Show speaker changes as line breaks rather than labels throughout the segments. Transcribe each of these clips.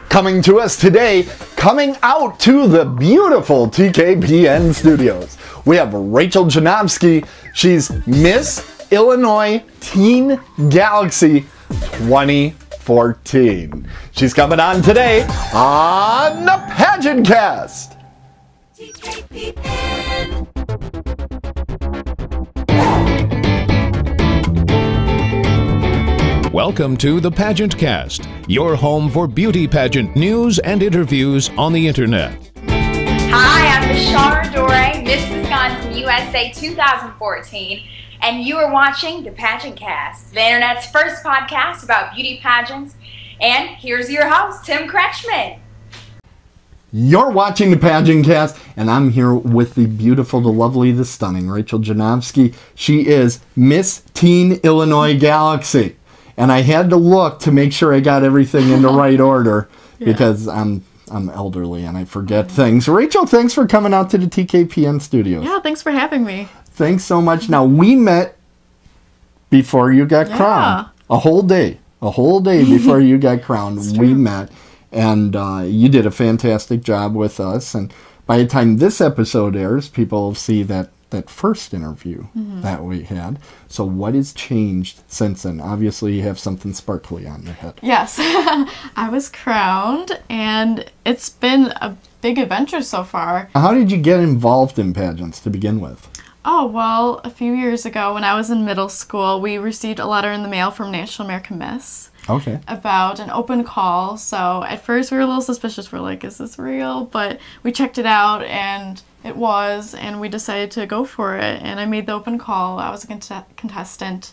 Coming to us today, coming out to the beautiful TKPN studios, we have Rachel Janovsky. She's Miss Illinois Teen Galaxy 2014. She's coming on today on the PageantCast. TKPN.
Welcome to the PageantCast, your home for beauty pageant news and interviews on the internet.
Hi, I'm Bashara Dore, Miss Wisconsin USA 2014, and you are watching the PageantCast, the internet's first podcast about beauty pageants. And here's your host, Tim Kretschmann.
You're watching the PageantCast, and I'm here with the beautiful, the lovely, the stunning Rachel Janovsky. She is Miss Teen Illinois Galaxy. And I had to look to make sure I got everything in the right order because I'm elderly and I forget things. Rachel, thanks for coming out to the TKPN studios.
Yeah, thanks for having me.
Thanks so much. Now, we met before you got crowned. A whole day before you got crowned, we met. And you did a fantastic job with us. And by the time this episode airs, people will see that first interview that we had. So what has changed since then? Obviously, you have something sparkly on your head.
Yes, I was crowned, and it's been a big adventure so far.
How did you get involved in pageants to begin with?
Oh, well, a few years ago when I was in middle school, we received a letter in the mail from National American Miss.
Okay.
About an open call. So at first we were a little suspicious. We're like, is this real? But we checked it out, and it was, and we decided to go for it. And I made the open call. I was a contestant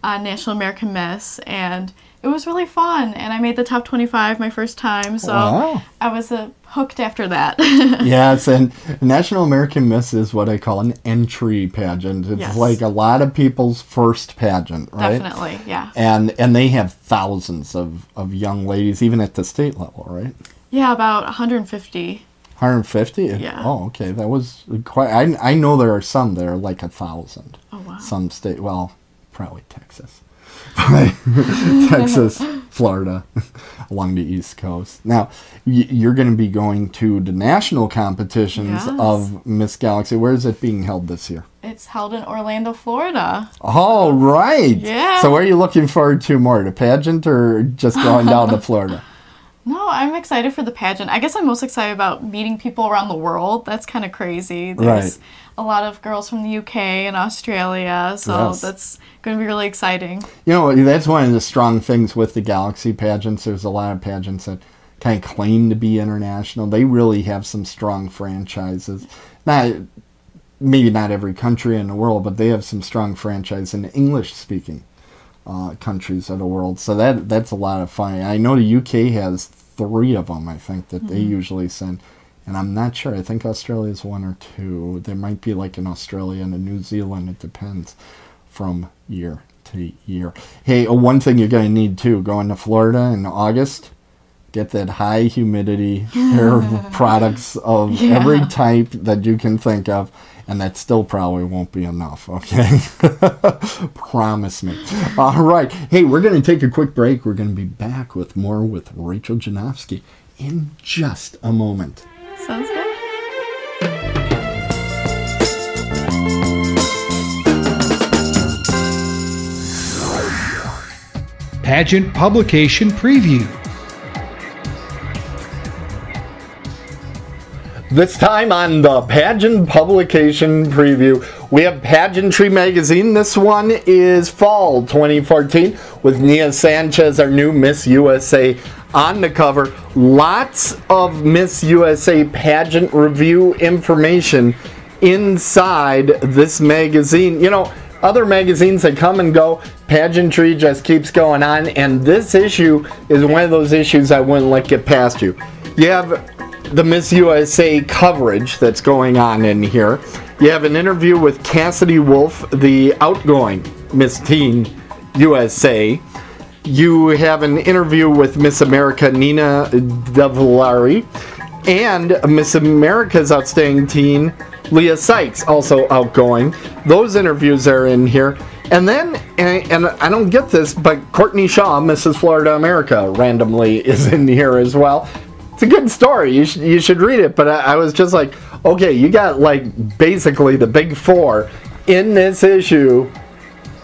on National American Miss, and it was really fun. And I made the top 25 my first time, so wow. I was hooked after that.
Yes, and National American Miss is what I call an entry pageant. It's like a lot of people's first pageant, right?
Definitely, yeah.
And they have thousands of young ladies, even at the state level, right?
Yeah, about 150.
150?
Yeah.
Oh, okay. That was quite... I know there are some that are like 1,000.
Oh, wow.
Some state... Well, probably Texas. Texas, Florida, along the East Coast. Now, you're going to be going to the national competitions of Miss Galaxy. Where is it being held this year?
It's held in Orlando, Florida.
Oh, right.
Yeah.
So what are you looking forward to more, the pageant or just going down to Florida?
No, I'm excited for the pageant. I guess I'm most excited about meeting people around the world. That's kind of crazy. There's a lot of girls from the UK and Australia, so that's going to be really exciting. You
know, that's one of the strong things with the Galaxy pageants. There's a lot of pageants that kind of claim to be international. They really have some strong franchises. Maybe not every country in the world, but they have some strong franchise in English-speaking countries of the world. So that's a lot of fun. I know the UK has 3 of them, I think, that they usually send. And I'm not sure. I think Australia's 1 or 2. There might be like in Australia and in New Zealand. It depends from year to year. Hey, one thing you're going to need, too, going to Florida in August, get that high humidity hair products of every type that you can think of. And that still probably won't be enough, okay? Promise me. All right. Hey, we're going to take a quick break. We're going to be back with more with Rachel Janovsky in just a moment.
Sounds good.
Pageant Publication Preview.
This time on the Pageant Publication Preview, we have Pageantry magazine. This one is Fall 2014 with Nia Sanchez, our new Miss USA, on the cover. Lots of Miss USA pageant review information inside this magazine. You know, other magazines that come and go, Pageantry just keeps going on, and this issue is one of those issues I wouldn't let get past you. You have the Miss USA coverage that's going on in here. You have an interview with Cassidy Wolf, the outgoing Miss Teen USA. You have an interview with Miss America Nina Devillari and Miss America's outstanding teen Leah Sykes, also outgoing. Those interviews are in here. And then and I don't get this, but Courtney Shaw, Mrs. Florida America, randomly is in here as well. It's a good story. You should read it. But I was just like, okay, you got like basically the big four in this issue,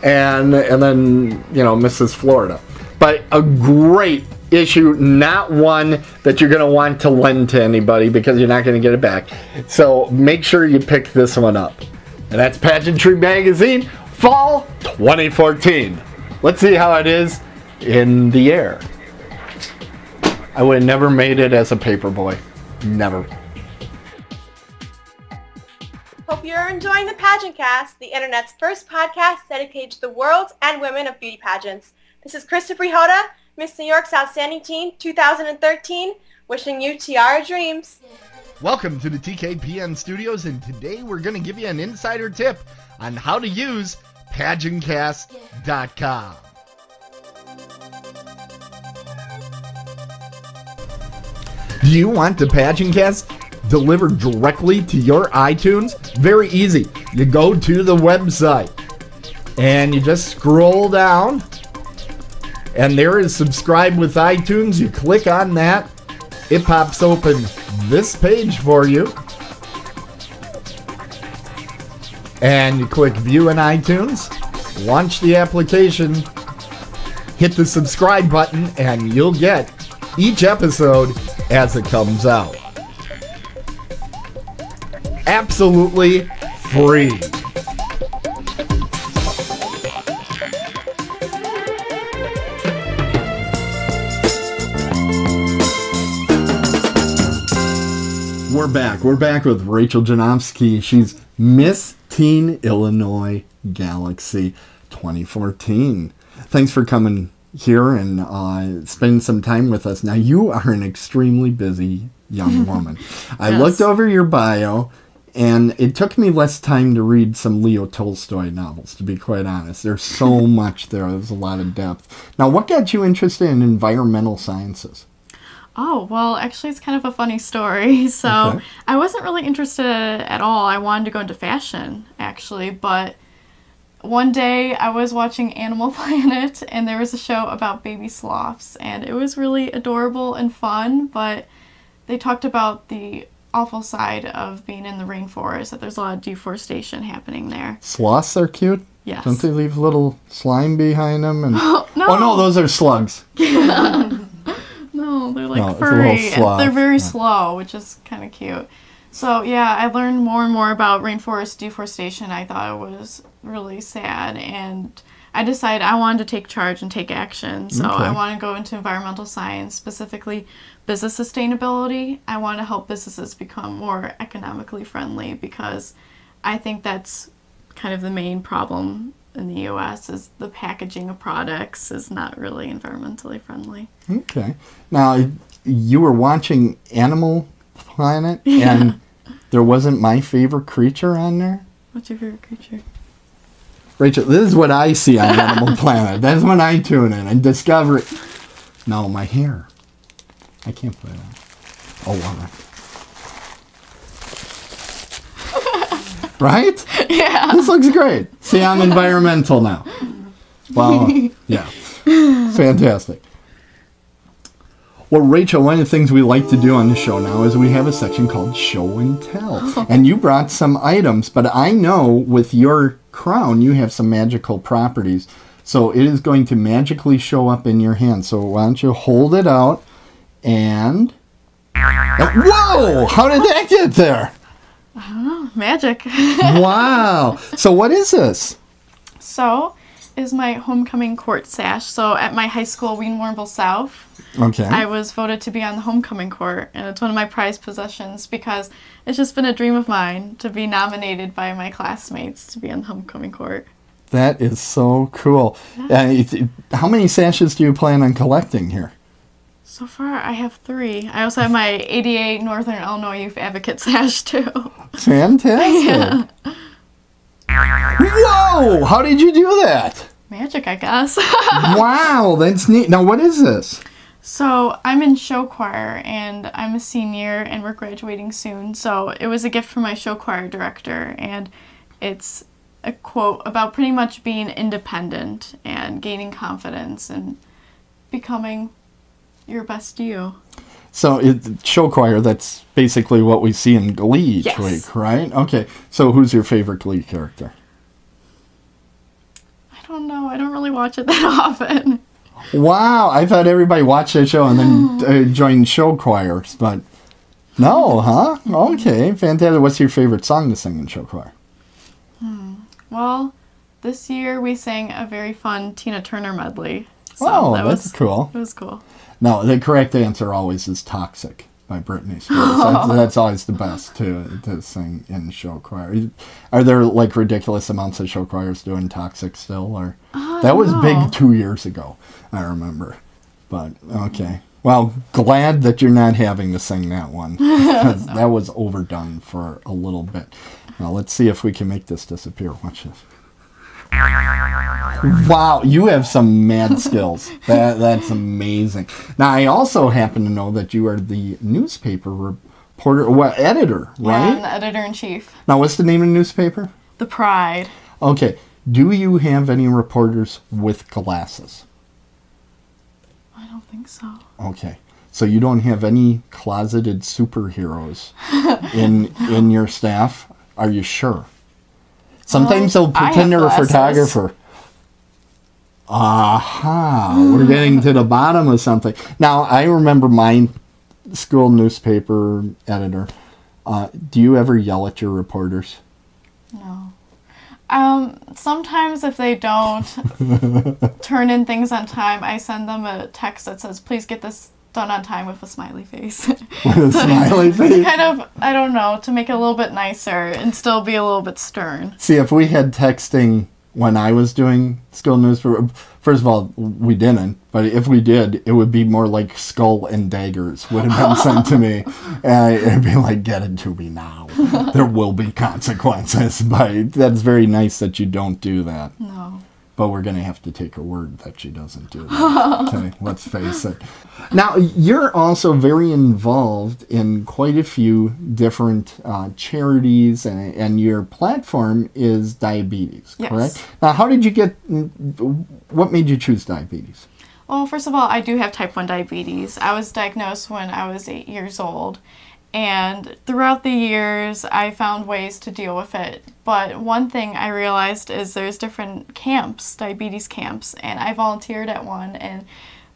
and then Mrs. Florida. But a great issue, not one that you're going to want to lend to anybody because you're not going to get it back. So make sure you pick this one up. And that's Pageantry Magazine, Fall 2014. Let's see how it is in the air. I would have never made it as a paperboy. Never.
Hope you're enjoying the PageantCast, the internet's first podcast dedicated to the world and women of beauty pageants. This is Christopher Hoda, Miss New York's Outstanding Teen 2013, wishing you tiara dreams.
Welcome to the TKPN Studios, and today we're going to give you an insider tip on how to use PageantCast.com. Do you want the PageantCast delivered directly to your iTunes? Very easy. You go to the website and you just scroll down, and there is subscribe with iTunes. You click on that. It pops open this page for you. And you click view in iTunes, launch the application, hit the subscribe button, and you'll get each episode as it comes out. Absolutely free. We're back with Rachel Janovsky. She's Miss Teen Illinois Galaxy 2014. Thanks for coming here and spending some time with us. Now, you are an extremely busy young woman. I looked over your bio, and it took me less time to read some Leo Tolstoy novels, to be quite honest. There's so much there. There's a lot of depth. Now, what got you interested in environmental sciences?
Oh, well, actually, it's kind of a funny story. So
Okay.
I wasn't really interested at all. I wanted to go into fashion, actually, but one day I was watching Animal Planet, and there was a show about baby sloths, and it was really adorable and fun, but they talked about the awful side of being in the rainforest, that there's a lot of deforestation happening there.
Sloths are cute?
Yes.
Don't they leave little slime behind them? And
No.
Oh, no, those are slugs.
No, they're like
No, it's a
furry,
little sloth.
and they're very
Yeah.
slow, which is kind of cute. So yeah, I learned more and more about rainforest deforestation. I thought it was really sad, and I decided I wanted to take charge and take action. So
Okay.
I want to go into environmental science, specifically business sustainability. I want to help businesses become more economically friendly, because I think that's kind of the main problem in the U.S. is the packaging of products is not really environmentally friendly.
Okay. Now, you were watching Animal Planet, and there wasn't My Favorite Creature on there?
What's your favorite creature?
Rachel, this is what I see on Animal Planet. That's when I tune in and discover it. No, my hair. I can't put it on. Oh, wow. Right?
Yeah.
This looks great. See, I'm environmental now. Well, yeah. Fantastic. Well, Rachel, one of the things we like to do on the show now is we have a section called Show and Tell. And you brought some items, but I know with your crown you have some magical properties. So it is going to magically show up in your hand. So why don't you hold it out and... Whoa! How did that get there?
I don't know. Magic.
Wow. So what is this?
So, is my homecoming court sash. So, at my high school, Wayne Warrenville South,
Okay.
I was voted to be on the homecoming court, and it's one of my prized possessions because it's just been a dream of mine to be nominated by my classmates to be on the homecoming court.
That is so cool. How many sashes do you plan on collecting here?
So far, I have 3. I also have my ADA Northern Illinois Youth Advocate sash, too.
Fantastic. Whoa! How did you do that?
Magic, I guess.
Wow, that's neat. Now, what is this?
So, I'm in show choir, and I'm a senior, and we're graduating soon. So, it was a gift from my show choir director, and it's a quote about pretty much being independent and gaining confidence and becoming your best you.
So show choir, that's basically what we see in Glee each week, right? Okay. So who's your favorite Glee character?
I don't know. I don't really watch it that often.
Wow. I thought everybody watched that show and then joined show choirs, but no, huh? Okay. Fantastic. What's your favorite song to sing in show choir?
Well, this year we sang a very fun Tina Turner medley. So
that's cool.
It was cool.
No, the correct answer always is Toxic by Britney Spears. That's always the best to sing in show choir. Are there like ridiculous amounts of show choirs doing Toxic still? Or that was big 2 years ago, I remember. But okay. Well, glad that you're not having to sing that one. Because that was overdone for a little bit. Now let's see if we can make this disappear. Watch this. Wow, you have some mad skills. That's amazing. Now, I also happen to know that you are the newspaper reporter, editor, right?
Yeah, I'm the editor-in-chief.
Now, what's the name of the newspaper?
The Pride.
Okay. Do you have any reporters with glasses?
I don't think so.
Okay. So you don't have any closeted superheroes in your staff? Are you sure? Sometimes they'll pretend they're a photographer. Aha, we're getting to the bottom of something. Now, I remember my school newspaper editor. Do you ever yell at your reporters?
No. Sometimes if they don't turn in things on time, I send them a text that says, please get this done on time with a smiley face.
With a smiley face?
Kind of, I don't know, to make it a little bit nicer and still be a little bit stern.
See, if we had texting when I was doing school newspaper, first of all, we didn't, but if we did, it would be more like skull and daggers would have been sent to me. And it'd be like, get it to me now. There will be consequences. But that's very nice that you don't do that.
No.
But we're going to have to take her word that she doesn't do that. Okay, let's face it. Now, you're also very involved in quite a few different charities, and your platform is diabetes, correct?
Yes.
Now, how did you what made you choose diabetes?
Well, first of all, I do have type 1 diabetes. I was diagnosed when I was 8 years old. And throughout the years, I found ways to deal with it. But one thing I realized is there's different camps, diabetes camps, and I volunteered at one, and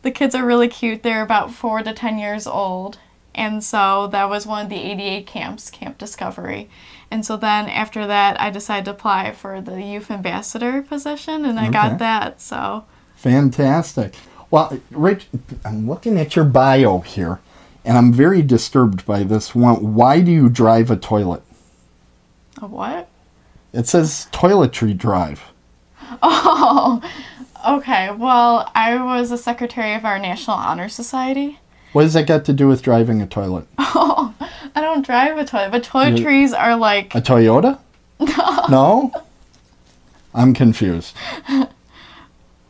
the kids are really cute. They're about 4 to 10 years old. And so that was one of the 88 camps, Camp Discovery. And so then after that, I decided to apply for the youth ambassador position, and I got that, so.
Fantastic. Well, Rich, I'm looking at your bio here. And I'm very disturbed by this one. Why do you drive a toilet?
A what?
It says toiletry drive.
Oh, okay. Well, I was a secretary of our National Honor Society.
What does that got to do with driving a toilet?
Oh, I don't drive a toilet, but toiletries are like...
A Toyota? No? I'm confused.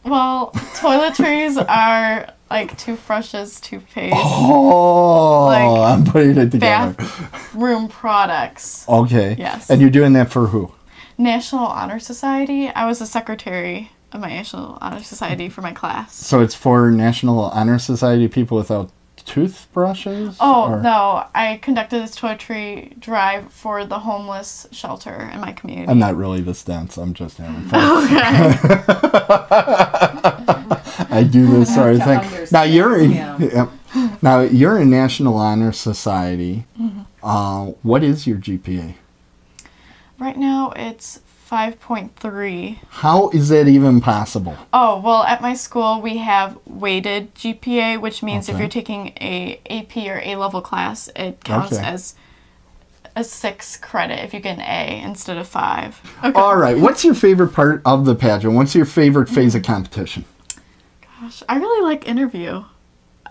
Well, toiletries are like toothbrushes, toothpaste.
Oh, like I'm putting it together.
Bathroom products.
Okay.
Yes.
And you're doing that for who?
National Honor Society. I was a secretary of my National Honor Society for my class.
So it's for National Honor Society people without toothbrushes?
Oh, no. I conducted this toiletry drive for the homeless shelter in my community.
I'm not really this dense. I'm just having fun. Okay. I do this sort of thing. Now you're in National Honor Society. Mm-hmm. What is your GPA?
Right now it's 5.3.
How is that even possible?
Oh, well, at my school we have weighted GPA, which means if you're taking a AP or A-level class, it counts as a 6 credit if you get an A instead of 5. Okay.
All right. What's your favorite part of the pageant? What's your favorite phase of competition?
Gosh, I really like interview.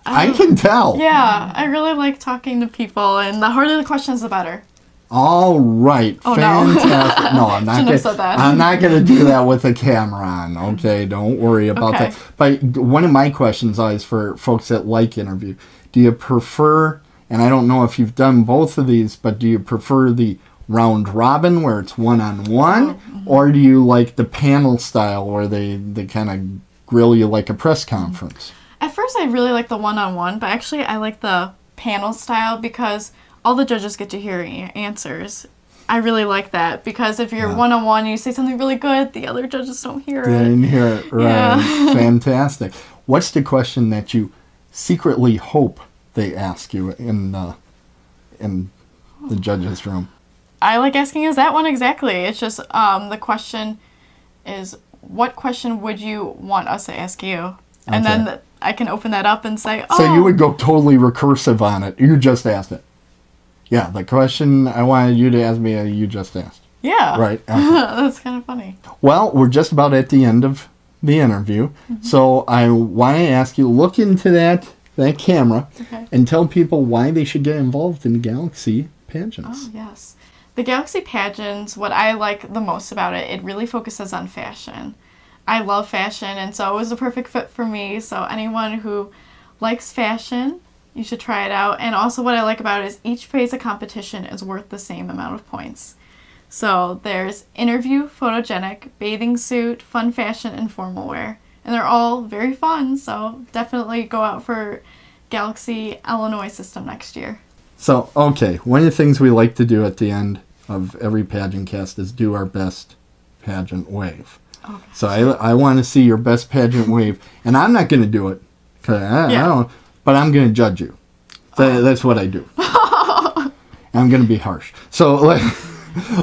I can tell.
Yeah, I really like talking to people, and the harder the questions, the better.
All right.
Oh,
fantastic. No, I'm not
gonna said that.
I'm not going to do that with a camera on. Okay, don't worry about that. But one of my questions always for folks that like interview, do you prefer, and I don't know if you've done both of these, but do you prefer the round robin where it's one-on-one, or do you like the panel style where they kind of grill you like a press conference?
At first, I really like the one-on-one, but actually I like the panel style because all the judges get to hear answers. I really like that because if you're one-on-one, you say something really good, the other judges don't hear it.
They didn't hear it, right. Yeah. Fantastic. What's the question that you secretly hope they ask you in the judges' room? I
like asking is that one exactly. It's just the question is, what question would you want us to ask you? And then I can open that up and say, oh.
So you would go totally recursive on it. You just asked it. Yeah, the question I wanted you to ask me, you just asked.
Yeah.
Right. Okay.
That's kind of funny.
Well, we're just about at the end of the interview. So I want to ask you, look into that camera and tell people why they should get involved in Galaxy Pageants.
Oh, yes. The Galaxy Pageants, what I like the most about it, it really focuses on fashion. I love fashion, and so it was a perfect fit for me. So anyone who likes fashion, you should try it out. And also what I like about it is each phase of competition is worth the same amount of points. So there's interview, photogenic, bathing suit, fun fashion, and formal wear. And they're all very fun, so definitely go out for Galaxy Illinois system next year.
So, okay, one of the things we like to do at the end of every pageant cast is do our best pageant wave. Okay. So I want to see your best pageant wave. And I'm not going to do it, because I don't, but I'm going to judge you. That's what I do. I'm going to be harsh. So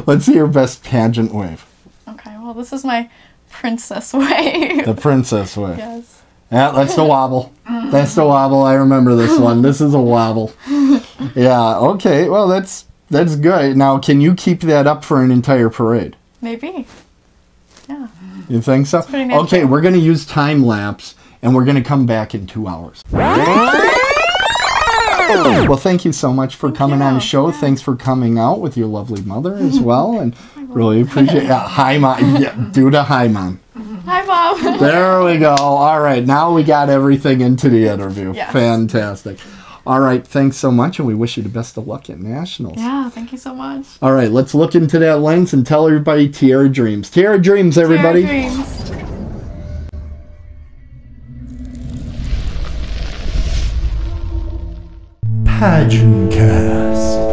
let's see your best pageant wave.
Okay, well, this is my princess wave.
The princess wave.
Yes.
Yeah, that's the wobble. That's the wobble. I remember this one. This is a wobble. Yeah, okay. Well, that's good. Now, can you keep that up for an entire parade?
Maybe. Yeah.
You think so? Okay, we're going to use time lapse, and we're going to come back in 2 hours. Well, thank you so much for coming on the show. Yeah. Thanks for coming out with your lovely mother as well, and really appreciate it. Hi, Mom. Yeah, do the hi, Mom.
Hi, Mom.
There we go. All right, now we got everything into the interview.
Yes.
Fantastic. All right, thanks so much, and we wish you the best of luck at Nationals.
Yeah, thank you so much.
All right, let's look into that lens and tell everybody Tiara Dreams. Tiara Dreams, everybody.
Tiara Dreams.
PageantCast.